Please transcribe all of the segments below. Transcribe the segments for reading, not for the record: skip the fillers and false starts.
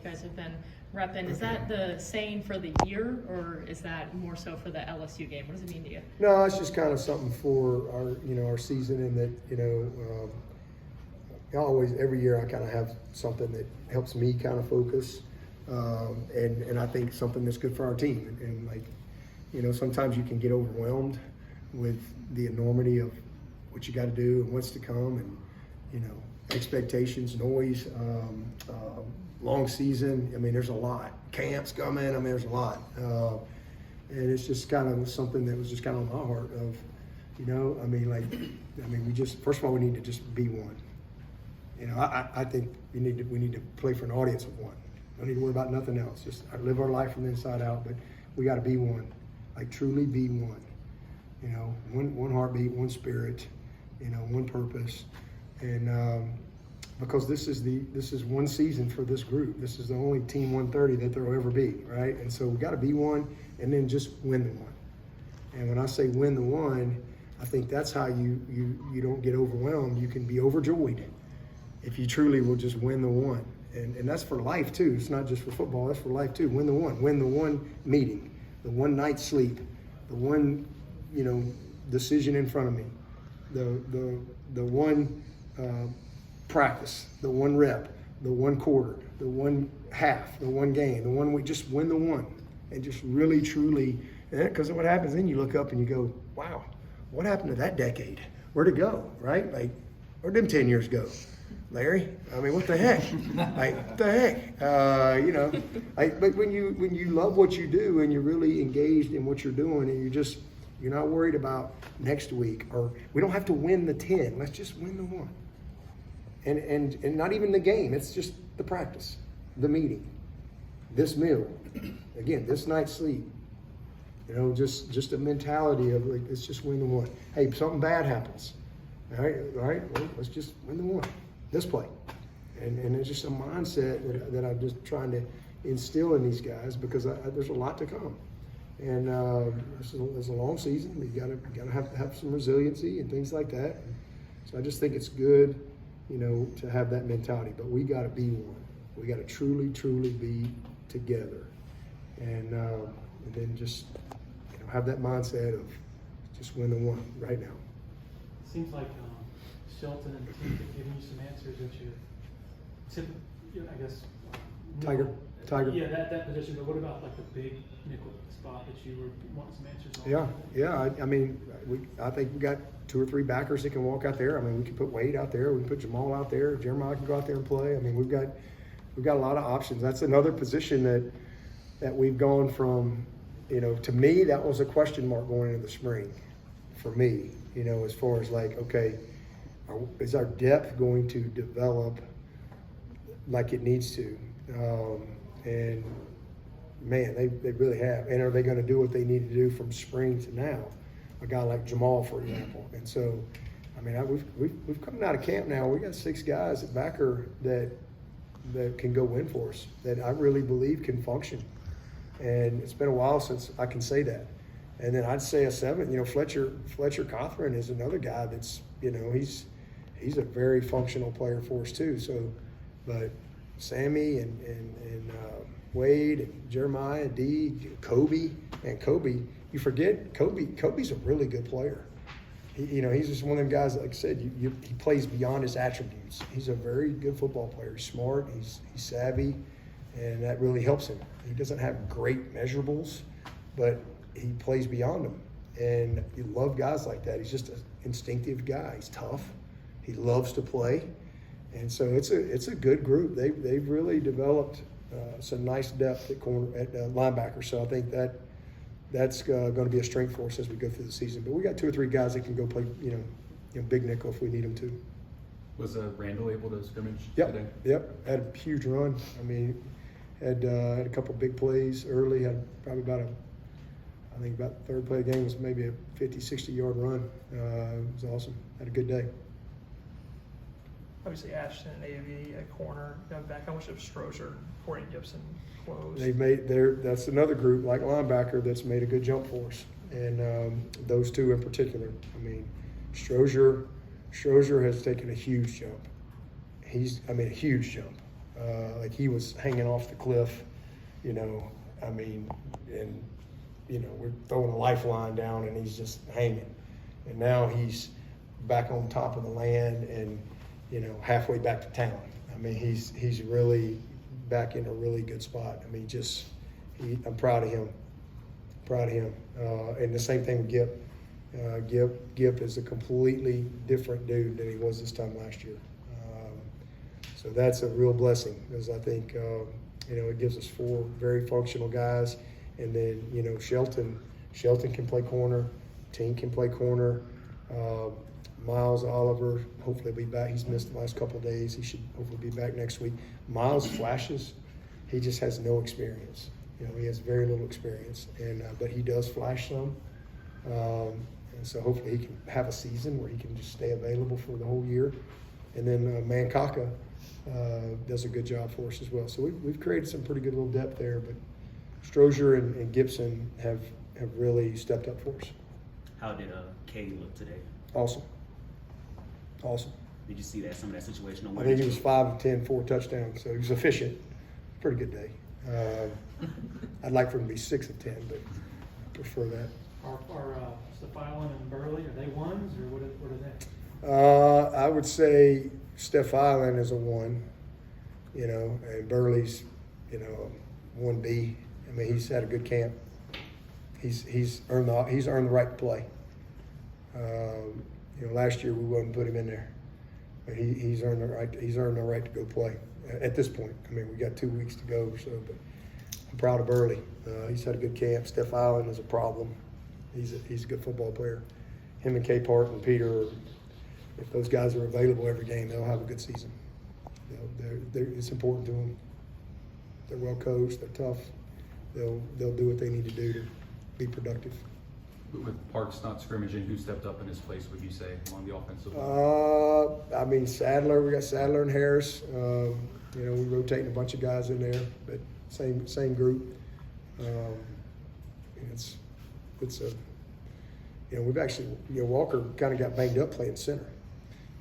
guys have been repping. Is that the saying for the year, or is that more so for the LSU game? What does it mean to you? No, it's just kind of something for our season, and that always every year I kind of have something that helps me kind of focus, and I think something that's good for our team. And like, sometimes you can get overwhelmed with the enormity of what you got to do and what's to come, and expectations, noise, long season. I mean, there's a lot. Camps coming. I mean, there's a lot, and it's just kind of something that was just kind of on my heart of, we just, first of all, we need to just be one. I think we need to play for an audience of one. Don't need to worry about nothing else. Just live our life from the inside out, but we got to be one, like truly be one. One heartbeat, one spirit, one purpose, and because this is one season for this group. This is the only Team 130 that there will ever be, right? And so we got to be one, and then just win the one. And when I say win the one, I think that's how you don't get overwhelmed. You can be overjoyed if you truly will just win the one. And that's for life too. It's not just for football, that's for life too. Win the one meeting, the one night's sleep, the one, decision in front of me, the one practice, the one rep, the one quarter, the one half, the one game, the one week, just win the one. And just really, truly, because what happens then, you look up and you go, wow, what happened to that decade? Where'd it go, right? Like, where'd them 10 years go? Larry, I mean, what the heck? Like, what the heck? But when you love what you do and you're really engaged in what you're doing, and you're not worried about next week, or we don't have to win the 10. Let's just win the one. And not even the game. It's just the practice, the meeting, this meal, again, this night's sleep. Just a mentality of like, let's just win the one. Hey, something bad happens. All right, well, let's just win the one. This play. And it's just a mindset that I'm just trying to instill in these guys, because there's a lot to come. And this is a long season. You gotta have some resiliency and things like that. So I just think it's good, to have that mentality. But we gotta be one. We gotta truly, truly be together. And then just have that mindset of just win the one right now. It seems like Shelton and the team have given you some answers that I guess. Tiger. Yeah, that position. But what about like the big nickel spot that you were wanting some answers on? Yeah. I think we got 2 or 3 backers that can walk out there. I mean, we can put Wade out there. We can put Jamal out there. Jeremiah can go out there and play. I mean, we've got a lot of options. That's another position that we've gone from. To me, that was a question mark going into the spring for me. As far as like, okay, is our depth going to develop like it needs to? And man, they really have. And are they going to do what they need to do from spring to now? A guy like Jamal, for example. And so, I mean, we've come out of camp now. We got 6 guys at backer that can go win for us, that I really believe can function. And it's been a while since I can say that. And then I'd say a 7. Fletcher Cothran is another guy that's he's a very functional player for us too. So, but Sammy and Wade and Jeremiah, Kobe, you forget Kobe's a really good player. He's just one of them guys that, like I said, he plays beyond his attributes. He's a very good football player. He's smart, he's savvy, and that really helps him. He doesn't have great measurables, but he plays beyond them. And you love guys like that. He's just an instinctive guy. He's tough. He loves to play. And so it's a good group. They've really developed some nice depth at linebacker. So I think that's going to be a strength for us as we go through the season. But we got 2 or 3 guys that can go play, big nickel if we need them to. Was Randall able to scrimmage today? Yep. Had a huge run. I mean, had a couple big plays early. Had probably about the third play of the game was maybe a 50, 60-yard run. It was awesome. Had a good day. Obviously, Ashton and A.V. at corner. Back, how much of Strozier, Corey Gibson close? That's another group like linebacker that's made a good jump for us, and those 2 in particular. I mean, Strozier has taken a huge jump. A huge jump. Like he was hanging off the cliff, you know, I mean, and, you know, we're throwing a lifeline down and he's just hanging. And now he's back on top of the land and, you know, halfway back to town. I mean, he's really back in a really good spot. I mean, I'm proud of him. And the same thing with Gip. Gip is a completely different dude than he was this time last year. So that's a real blessing because I think, you know, it gives us 4 very functional guys. And then, you know, Shelton can play corner. Tink can play corner. Miles Oliver, hopefully be back. He's missed the last couple of days. He should hopefully be back next week. Miles flashes. He just has no experience. You know, he has very little experience, and but he does flash some. And so hopefully he can have a season where he can just stay available for the whole year. And then Mankaka does a good job for us as well. So we've created some pretty good little depth there, but Strozier and Gibson have really stepped up for us. How did Katie look today? Awesome. Did you see that some of that situation? I think he was 5 of 10, 4 touchdowns, so he was efficient. Pretty good day. I'd like for him to be 6 of 10, but I prefer that. Are Stephilan and Burley, are they ones or what are they? I would say Steph Island is a 1, you know, and Burley's, you know, 1B. I mean, he's had a good camp. He's earned the right to play. You know, last year we wouldn't put him in there, but he's earned the right. He's earned the right to go play at this point. I mean, we got 2 weeks to go, so. But I'm proud of Burley. He's had a good camp. Steph Island is a problem. He's a good football player. Him and K Part and Peter, if those guys are available every game, they'll have a good season. It's important to them. They're well coached. They're tough. They'll do what they need to do to be productive. With Parks not scrimmaging, who stepped up in his place, would you say, on the offensive line? I mean, Sadler. We got Sadler and Harris. You know, we rotating a bunch of guys in there, but same group. It's a, you know, we've actually, you know, Walker kind of got banged up playing center.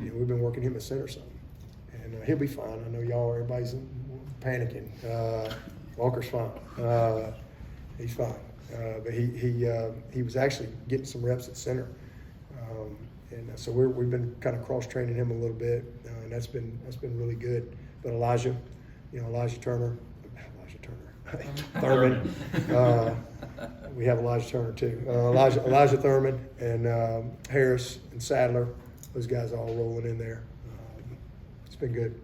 You know, we've been working him at center some, and he'll be fine. I know everybody's panicking. Walker's fine. He's fine. But he was actually getting some reps at center, and so we've been kind of cross training him a little bit, and that's been really good. But Elijah Thurman. We have Elijah Turner too. Elijah Thurman and Harris and Sadler. Those guys all rolling in there. It's been good.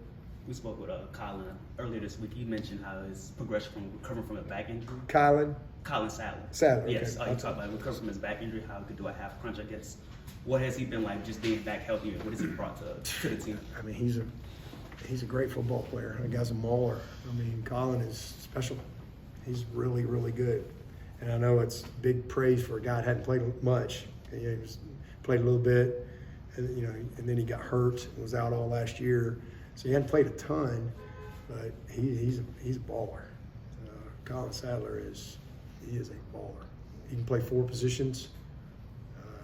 We spoke with Colin earlier this week. He mentioned how his progression from recovering from a back injury. Colin Sadler. Sadler. Yes, Okay. he talked about recovering from his back injury, how he could do a half crunch, I guess. What has he been like just being back healthy? What has he brought to the team? I mean, he's a great football player. The guy's a mauler. I mean, Colin is special. He's really, really good. And I know it's big praise for a guy that hadn't played much. You know, played a little bit, and you know, and then he got hurt and was out all last year. So he hadn't played a ton, but he's a baller. Colin Sadler is a baller. He can play 4 positions: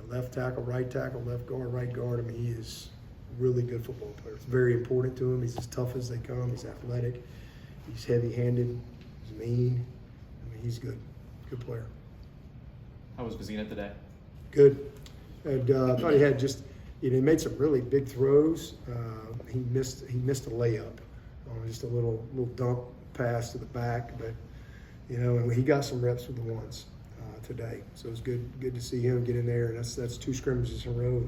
left tackle, left guard, right guard. I mean, he is a really good football player. It's very important to him. He's as tough as they come. He's athletic. He's heavy-handed. He's mean. I mean, he's good. Good player. How was Bazina today? Good. And I thought he had just, you know, he made some really big throws. He missed a layup on just a little dump pass to the back, but you know, and he got some reps with the ones today. So it was good to see him get in there. And that's 2 scrimmages in a row.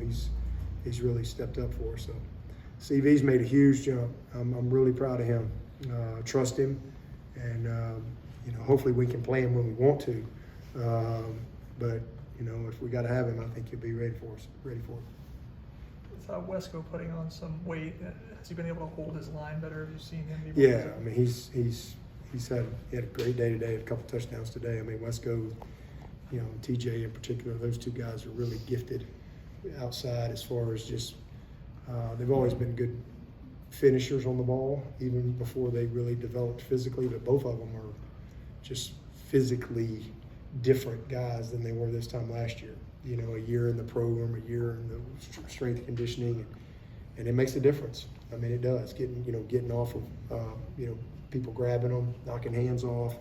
He's really stepped up for us. So CV's made a huge jump. I'm really proud of him. Trust him, and you know, hopefully we can play him when we want to. But you know, if we got to have him, I think he'll be ready for it. With Wesco putting on some weight, has he been able to hold his line better? Have you seen him be more Yeah, I mean, he had a great day today, a couple touchdowns today. I mean, Wesco, you know, TJ in particular, those 2 guys are really gifted outside as far as just, they've always been good finishers on the ball, even before they really developed physically, but both of them are just physically different guys than they were this time last year. You know, a year in the program, a year in the strength conditioning, and it makes a difference. I mean, it does. Getting off of, people grabbing them, knocking hands off,